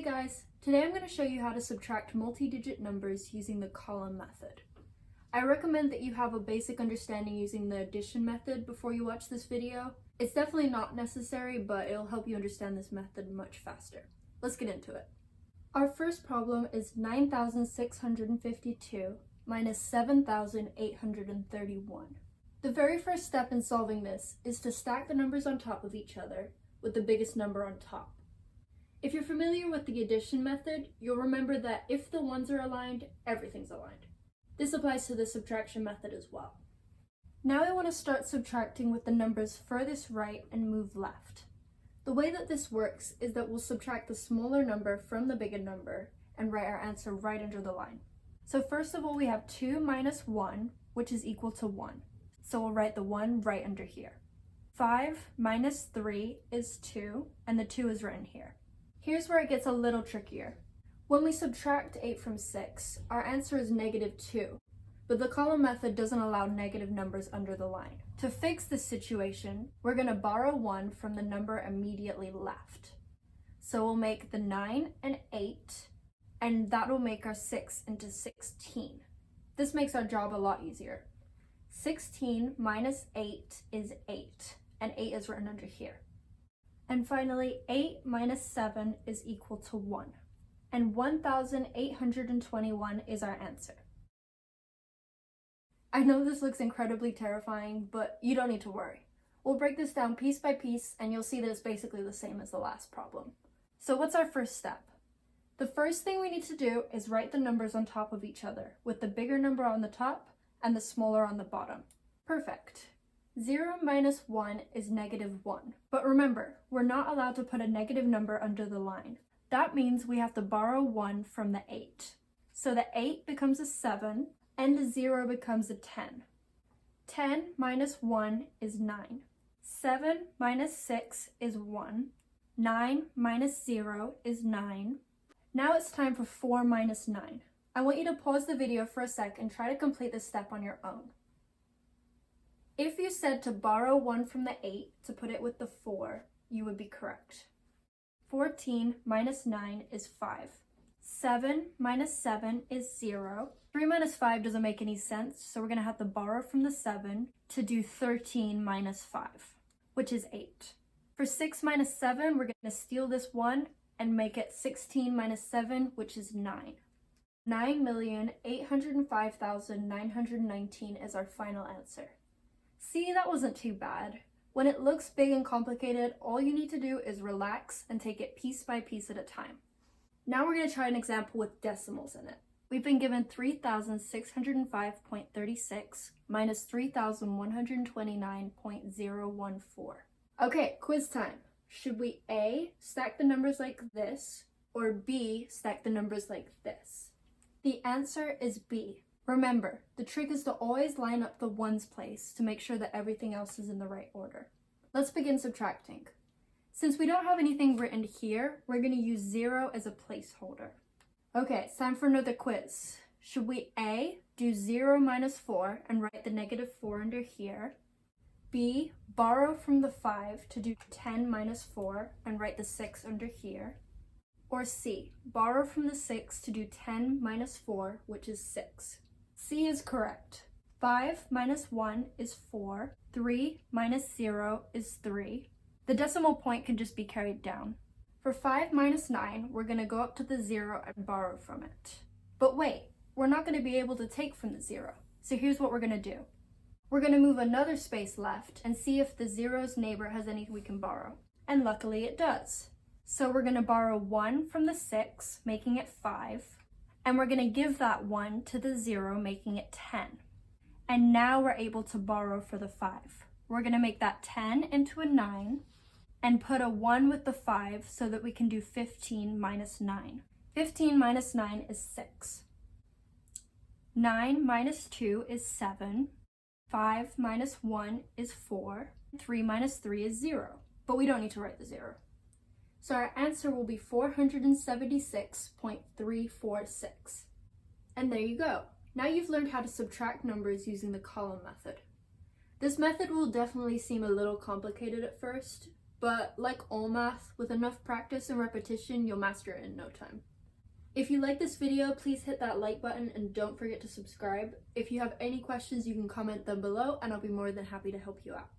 Hey guys, today I'm going to show you how to subtract multi-digit numbers using the column method. I recommend that you have a basic understanding using the addition method before you watch this video. It's definitely not necessary, but it'll help you understand this method much faster. Let's get into it. Our first problem is 9,652 minus 7,831. The very first step in solving this is to stack the numbers on top of each other with the biggest number on top. If you're familiar with the addition method, you'll remember that if the ones are aligned, everything's aligned. This applies to the subtraction method as well. Now I want to start subtracting with the numbers furthest right and move left. The way that this works is that we'll subtract the smaller number from the bigger number and write our answer right under the line. So first of all, we have 2 minus 1, which is equal to 1. So we'll write the 1 right under here. 5 minus 3 is 2, and the 2 is written here. Here's where it gets a little trickier. When we subtract 8 from 6, our answer is -2, but the column method doesn't allow negative numbers under the line. To fix this situation, we're going to borrow 1 from the number immediately left. So we'll make the 9 and 8, and that'll make our 6 into 16. This makes our job a lot easier. 16 minus 8 is 8, and 8 is written under here. And finally, 8 minus 7 is equal to 1. And 1,821 is our answer. I know this looks incredibly terrifying, but you don't need to worry. We'll break this down piece by piece, and you'll see that it's basically the same as the last problem. So what's our first step? The first thing we need to do is write the numbers on top of each other, with the bigger number on the top and the smaller on the bottom. Perfect. 0 minus 1 is -1. But remember, we're not allowed to put a negative number under the line. That means we have to borrow 1 from the 8. So the 8 becomes a 7, and the 0 becomes a 10. 10 minus 1 is 9. 7 minus 6 is 1. 9 minus 0 is 9. Now it's time for 4 minus 9. I want you to pause the video for a sec and try to complete this step on your own. If you said to borrow 1 from the 8 to put it with the 4, you would be correct. 14 minus 9 is 5. 7 minus 7 is 0. 3 minus 5 doesn't make any sense, so we're going to have to borrow from the 7 to do 13 minus 5, which is 8. For 6 minus 7, we're going to steal this 1 and make it 16 minus 7, which is 9. 9,805,919 is our final answer. See, that wasn't too bad. When it looks big and complicated, all you need to do is relax and take it piece by piece at a time. Now we're going to try an example with decimals in it. We've been given 3,605.36 minus 3,129.014. Okay, quiz time. Should we A, stack the numbers like this, or B, stack the numbers like this? The answer is B. Remember, the trick is to always line up the ones place to make sure that everything else is in the right order. Let's begin subtracting. Since we don't have anything written here, we're going to use 0 as a placeholder. Okay, it's time for another quiz. Should we A, do 0 minus 4 and write the -4 under here? B, borrow from the 5 to do 10 minus 4 and write the 6 under here? Or C, borrow from the 6 to do 10 minus 4, which is 6. C is correct. 5 minus 1 is 4. 3 minus 0 is 3. The decimal point can just be carried down. For 5 minus 9, we're going to go up to the 0 and borrow from it. But wait, we're not going to be able to take from the 0. So here's what we're going to do. We're going to move another space left and see if the 0's neighbor has anything we can borrow. And luckily it does. So we're going to borrow 1 from the 6, making it 5. And we're going to give that 1 to the 0, making it 10. And now we're able to borrow for the 5. We're going to make that 10 into a 9 and put a 1 with the 5 so that we can do 15 minus 9. 15 minus 9 is 6. 9 minus 2 is 7. 5 minus 1 is 4. 3 minus 3 is 0. But we don't need to write the 0. So our answer will be 476.346. And there you go. Now you've learned how to subtract numbers using the column method. This method will definitely seem a little complicated at first, but like all math, with enough practice and repetition, you'll master it in no time. If you like this video, please hit that like button and don't forget to subscribe. If you have any questions, you can comment them below and I'll be more than happy to help you out.